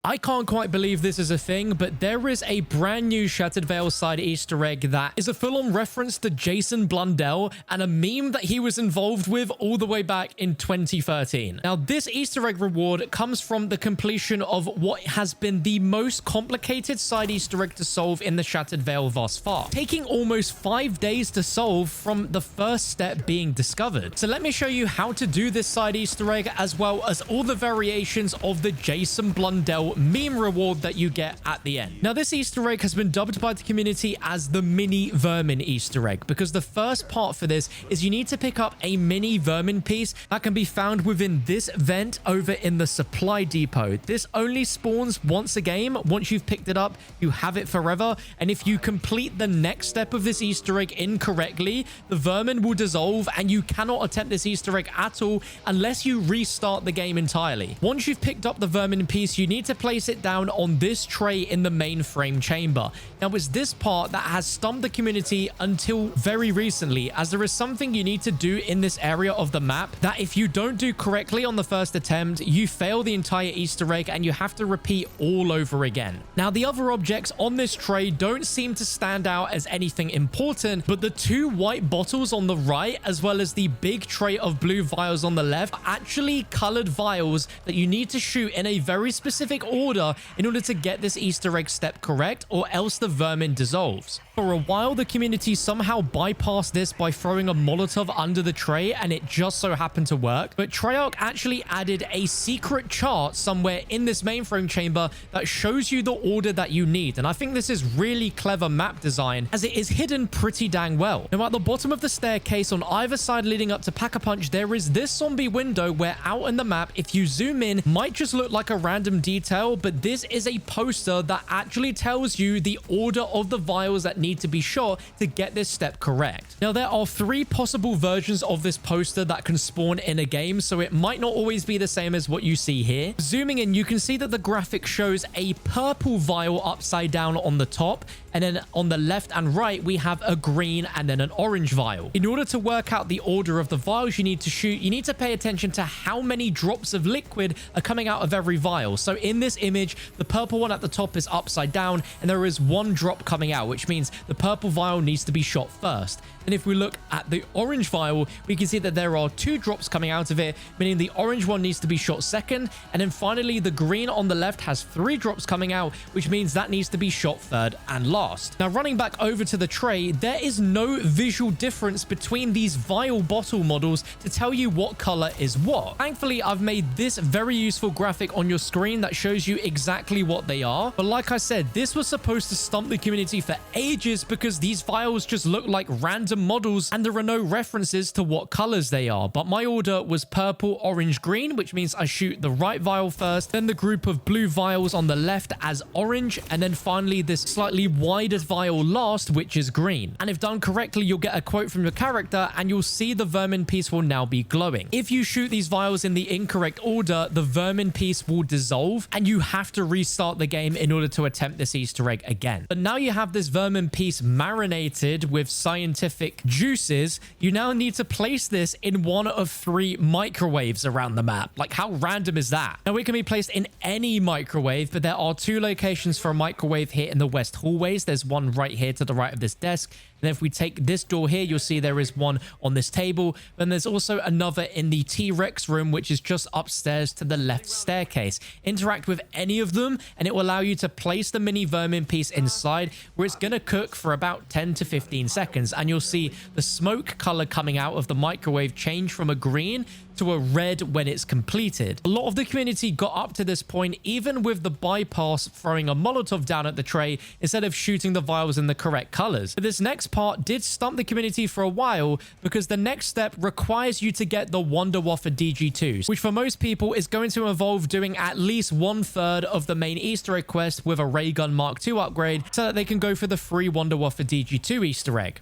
I can't quite believe this is a thing, but there is a brand new Shattered Veil side Easter egg that is a full-on reference to Jason Blundell and a meme that he was involved with all the way back in 2013. Now, this Easter egg reward comes from the completion of what has been the most complicated side Easter egg to solve in the Shattered Veil thus far, taking almost 5 days to solve from the first step being discovered. So let me show you how to do this side Easter egg, as well as all the variations of the Jason Blundell meme reward that you get at the end. Now, this Easter egg has been dubbed by the community as the mini Vermin Easter egg, because the first part for this is you need to pick up a mini Vermin piece that can be found within this vent over in the supply depot. This only spawns once a game. Once you've picked it up, you have it forever, and if you complete the next step of this Easter egg incorrectly, the Vermin will dissolve and you cannot attempt this Easter egg at all unless you restart the game entirely. Once you've picked up the Vermin piece, you need to place it down on this tray in the mainframe chamber. Now, it's this part that has stumped the community until very recently, as there is something you need to do in this area of the map that if you don't do correctly on the first attempt, you fail the entire Easter egg and you have to repeat all over again. Now, the other objects on this tray don't seem to stand out as anything important, but the two white bottles on the right, as well as the big tray of blue vials on the left, are actually colored vials that you need to shoot in a very specific order in order to get this Easter egg step correct, or else the Vermin dissolves. For a while, the community somehow bypassed this by throwing a Molotov under the tray, and it just so happened to work. But Treyarch actually added a secret chart somewhere in this mainframe chamber that shows you the order that you need. And I think this is really clever map design, as it is hidden pretty dang well. Now, at the bottom of the staircase on either side leading up to Pack-a-Punch, there is this zombie window where out in the map, if you zoom in, might just look like a random detail, but this is a poster that actually tells you the order of the vials that need to be shot to get this step correct. Now, there are 3 possible versions of this poster that can spawn in a game, so it might not always be the same as what you see here. Zooming in, you can see that the graphic shows a purple vial upside down on the top, and then on the left and right, we have a green and then an orange vial. In order to work out the order of the vials you need to shoot, you need to pay attention to how many drops of liquid are coming out of every vial. So in this image, the purple one at the top is upside down, and there is 1 drop coming out, which means the purple vial needs to be shot first. And if we look at the orange vial, we can see that there are 2 drops coming out of it, meaning the orange one needs to be shot second. And then finally, the green on the left has 3 drops coming out, which means that needs to be shot third and last. Now, running back over to the tray, there is no visual difference between these vial bottle models to tell you what color is what. Thankfully, I've made this very useful graphic on your screen that shows you exactly what they are. But like I said, this was supposed to stump the community for ages because these vials just look like random models and there are no references to what colors they are. But my order was purple, orange, green, which means I shoot the right vial first, then the group of blue vials on the left as orange, and then finally this slightly wider vial last, which is green. And if done correctly, you'll get a quote from your character and you'll see the Vermin piece will now be glowing. If you shoot these vials in the incorrect order, the Vermin piece will dissolve and you have to restart the game in order to attempt this Easter egg again. But now you have this Vermin piece marinated with scientific juices, you now need to place this in one of 3 microwaves around the map. Like, how random is that? Now, it can be placed in any microwave, but there are 2 locations for a microwave here in the west hallways. There's one right here to the right of this desk. And if we take this door here, you'll see there is one on this table. Then there's also another in the T-Rex room, which is just upstairs to the left staircase. Interact with any of them, and it will allow you to place the mini Vermin piece inside, where it's going to cook for about 10 to 15 seconds. And you'll see the smoke color coming out of the microwave change from a green to a red when it's completed. A lot of the community got up to this point, even with the bypass throwing a Molotov down at the tray instead of shooting the vials in the correct colors. But this next part did stump the community for a while, because the next step requires you to get the Wonder Wafer DG2s, which for most people is going to involve doing at least 1/3 of the main Easter egg quest with a Ray Gun Mark II upgrade so that they can go for the free Wonder Wafer DG2 Easter egg.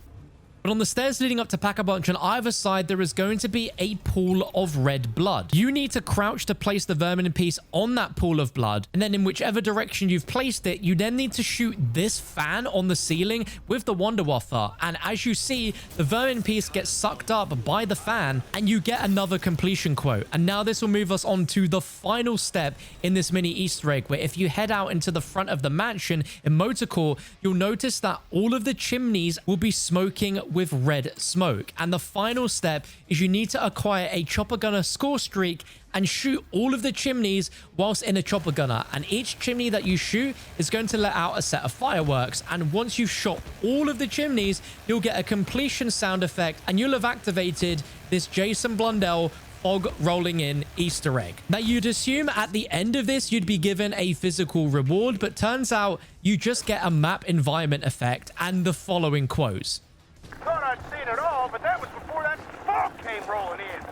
But on the stairs leading up to Pack-a-Punch on either side, there is going to be a pool of red blood. You need to crouch to place the vermin piece on that pool of blood, and then in whichever direction you've placed it, you then need to shoot this fan on the ceiling with the Wonder Wafer. And as you see, the vermin piece gets sucked up by the fan, and you get another completion quote. And now this will move us on to the final step in this mini Easter egg, where if you head out into the front of the mansion in Motor Core, you'll notice that all of the chimneys will be smoking with red smoke. And the final step is you need to acquire a chopper gunner score streak and shoot all of the chimneys whilst in a chopper gunner. And each chimney that you shoot is going to let out a set of fireworks. And once you've shot all of the chimneys, you'll get a completion sound effect, and you'll have activated this Jason Blundell fog rolling in Easter egg. Now, you'd assume at the end of this, you'd be given a physical reward, but turns out you just get a map environment effect and the following quotes. Thought I'd seen it all, but that was before that fog came rolling in.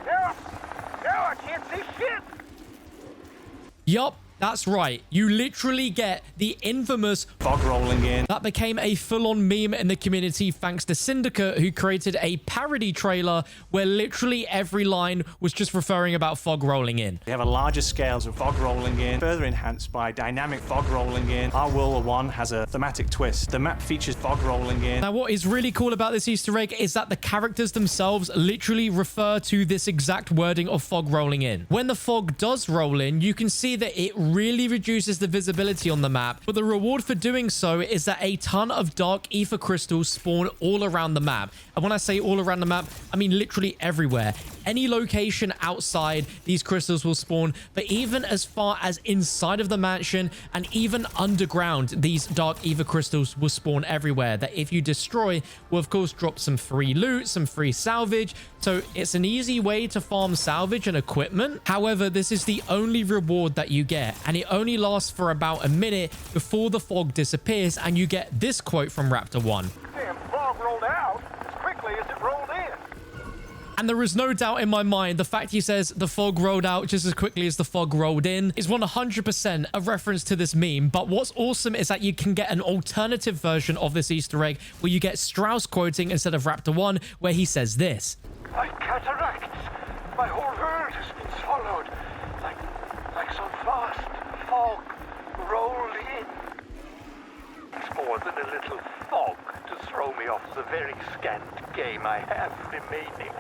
Now I can't see shit. Yup, that's right. You literally get the infamous fog rolling in. That became a full-on meme in the community thanks to Syndicate, who created a parody trailer where literally every line was just referring about fog rolling in. We have a larger scales of fog rolling in, further enhanced by dynamic fog rolling in. Our World War 1 has a thematic twist. The map features fog rolling in. Now, what is really cool about this Easter egg is that the characters themselves literally refer to this exact wording of fog rolling in. When the fog does roll in, you can see that it really reduces the visibility on the map, but the reward for doing so is that a ton of dark ether crystals spawn all around the map. And when I say all around the map, I mean literally everywhere. Any location outside, these crystals will spawn, but even as far as inside of the mansion and even underground, these dark ether crystals will spawn everywhere, that if you destroy, will of course drop some free loot, some free salvage. So it's an easy way to farm salvage and equipment. However, this is the only reward that you get, and it only lasts for about a minute before the fog disappears, and you get this quote from Raptor 1. Damn fog rolled out as quickly as it rolled in. And there is no doubt in my mind, the fact he says the fog rolled out just as quickly as the fog rolled in is 100% a reference to this meme. But what's awesome is that you can get an alternative version of this Easter egg where you get Strauss quoting instead of Raptor 1, where he says this. Like cataracts, my whole world has been swallowed. Like some vast fog rolled in. It's more than a little fog to throw me off the very scant game I have remaining.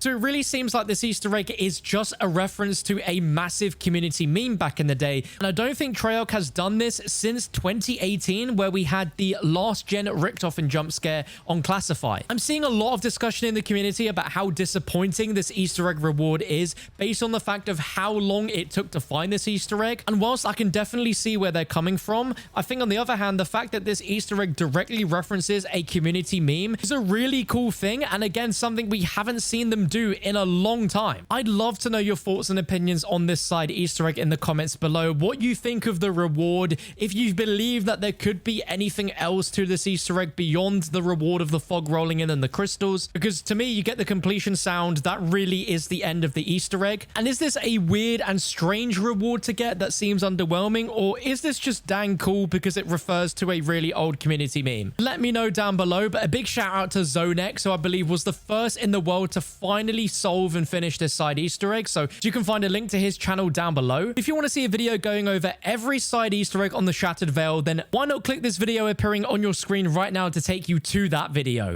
So it really seems like this Easter egg is just a reference to a massive community meme back in the day. And I don't think Treyarch has done this since 2018, where we had the last gen Richtofen jump scare on Classify. I'm seeing a lot of discussion in the community about how disappointing this Easter egg reward is based on the fact of how long it took to find this Easter egg. And whilst I can definitely see where they're coming from, I think on the other hand, the fact that this Easter egg directly references a community meme is a really cool thing. And again, something we haven't seen them do in a long time. I'd love to know your thoughts and opinions on this side Easter egg in the comments below. What you think of the reward, if you believe that there could be anything else to this Easter egg beyond the reward of the fog rolling in and the crystals, because to me, you get the completion sound. That really is the end of the Easter egg. And is this a weird and strange reward to get that seems underwhelming, or is this just dang cool because it refers to a really old community meme? Let me know down below. But a big shout out to Zonex, who I believe was the first in the world to finally solve and finish this side Easter egg. So you can find a link to his channel down below. If you want to see a video going over every side Easter egg on the Shattered Veil, then why not click this video appearing on your screen right now to take you to that video.